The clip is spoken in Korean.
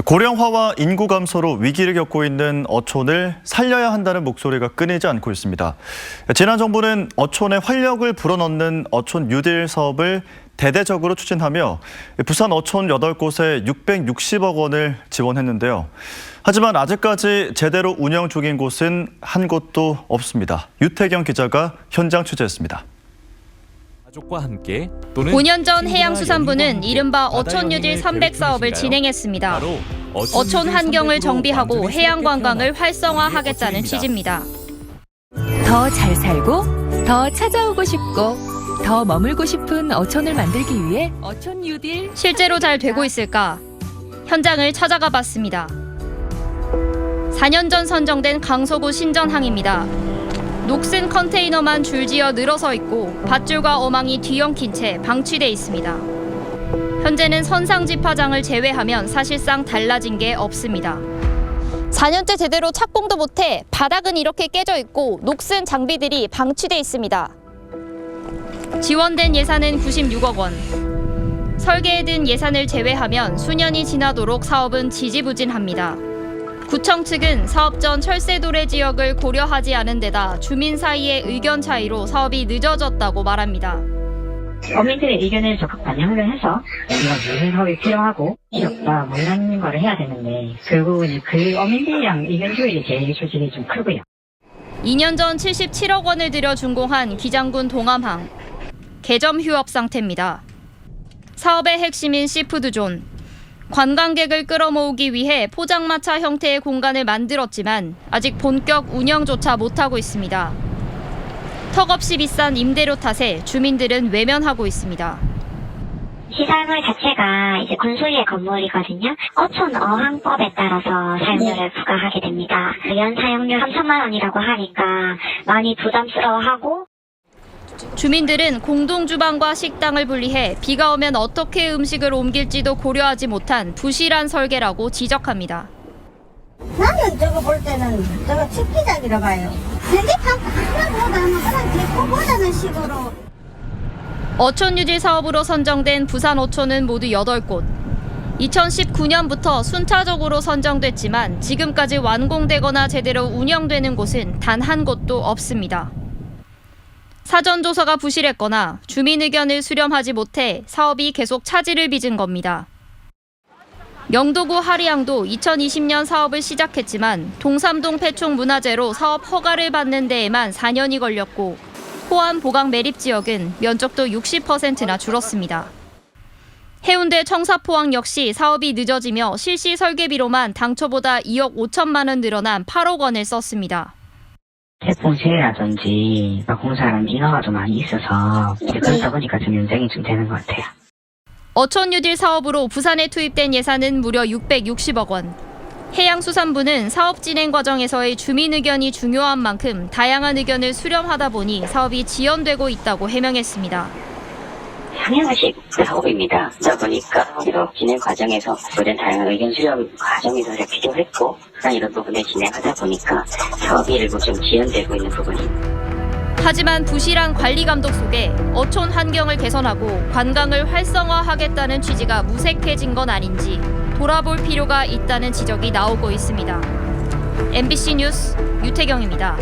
고령화와 인구 감소로 위기를 겪고 있는 어촌을 살려야 한다는 목소리가 끊이지 않고 있습니다. 지난 정부는 어촌에 활력을 불어넣는 어촌 뉴딜 사업을 대대적으로 추진하며 부산 어촌 8곳에 660억 원을 지원했는데요. 하지만 아직까지 제대로 운영 중인 곳은 한 곳도 없습니다. 유태경 기자가 현장 취재했습니다. 5년 전 해양수산부는 이른바 어촌 뉴딜 300 사업을 진행했습니다. 어촌 환경을 정비하고 해양 관광을 활성화하겠다는 취지입니다. 더 잘 살고, 더 찾아오고 싶고, 더 머물고 싶은 어촌을 만들기 위해 어촌 뉴딜. 실제로 잘 되고 있을까? 현장을 찾아가 봤습니다. 4년 전 선정된 강서구 신전항입니다. 녹슨 컨테이너만 줄지어 늘어서 있고 밧줄과 어망이 뒤엉킨 채 방치돼 있습니다. 현재는 선상집화장을 제외하면 사실상 달라진 게 없습니다. 4년째 제대로 착공도 못해 바닥은 이렇게 깨져 있고 녹슨 장비들이 방치돼 있습니다. 지원된 예산은 96억 원. 설계에 든 예산을 제외하면 수년이 지나도록 사업은 지지부진합니다. 구청 측은 사업 전 철새도래 지역을 고려하지 않은 데다 주민 사이의 의견 차이로 사업이 늦어졌다고 말합니다. 어민들의 의견을 적극 반영을 해서 우리가 무슨 사업이 필요하고 필요없다 뭐 이런 거를 해야 되는데 결국은 그 어민들이랑 의견 조율이 제일 솔직히 좀 크고요. 2년 전 77억 원을 들여 준공한 기장군 동암항. 개점 휴업 상태입니다. 사업의 핵심인 시푸드존. 관광객을 끌어모으기 위해 포장마차 형태의 공간을 만들었지만 아직 본격 운영조차 못하고 있습니다. 턱없이 비싼 임대료 탓에 주민들은 외면하고 있습니다. 시설물 자체가 이제 군소유의 건물이거든요. 어촌 어항법에 따라서 사용료를 부과하게 됩니다. 연 사용료 3천만 원이라고 하니까 많이 부담스러워하고 주민들은 공동주방과 식당을 분리해 비가 오면 어떻게 음식을 옮길지도 고려하지 못한 부실한 설계라고 지적합니다. 나는 저거 볼 때는 저거 습기작이라 봐요. 전기판 하나보다는 그냥 대포보다는 식으로. 어촌 뉴딜 사업으로 선정된 부산 어촌은 모두 8곳. 2019년부터 순차적으로 선정됐지만 지금까지 완공되거나 제대로 운영되는 곳은 단 한 곳도 없습니다. 사전 조사가 부실했거나 주민 의견을 수렴하지 못해 사업이 계속 차질을 빚은 겁니다. 영도구 하리양도 2020년 사업을 시작했지만 동삼동 폐총 문화재로 사업 허가를 받는 데에만 4년이 걸렸고 호암 보강 매립 지역은 면적도 60%나 줄었습니다. 해운대 청사포항 역시 사업이 늦어지며 실시 설계비로만 당초보다 2억 5천만 원 늘어난 8억 원을 썼습니다. 태풍 재해라든지 공사하는 인허가 좀 많이 있어서 그러다 보니까 좀 연장이 좀 되는 것 같아요. 어촌 뉴딜 사업으로 부산에 투입된 예산은 무려 660억 원. 해양수산부는 사업 진행 과정에서의 주민 의견이 중요한 만큼 다양한 의견을 수렴하다 보니 사업이 지연되고 있다고 해명했습니다. 상향식 사업입니다. 그러다 보니까 이런 진행 과정에서 모든 다양한 의견 수렴 과정에서 필요했고 이런 부분을 진행하다 보니까 사업이 일부 좀 지연되고 있는 부분입니다. 하지만 부실한 관리 감독 속에 어촌 환경을 개선하고 관광을 활성화하겠다는 취지가 무색해진 건 아닌지 돌아볼 필요가 있다는 지적이 나오고 있습니다. MBC 뉴스 유태경입니다.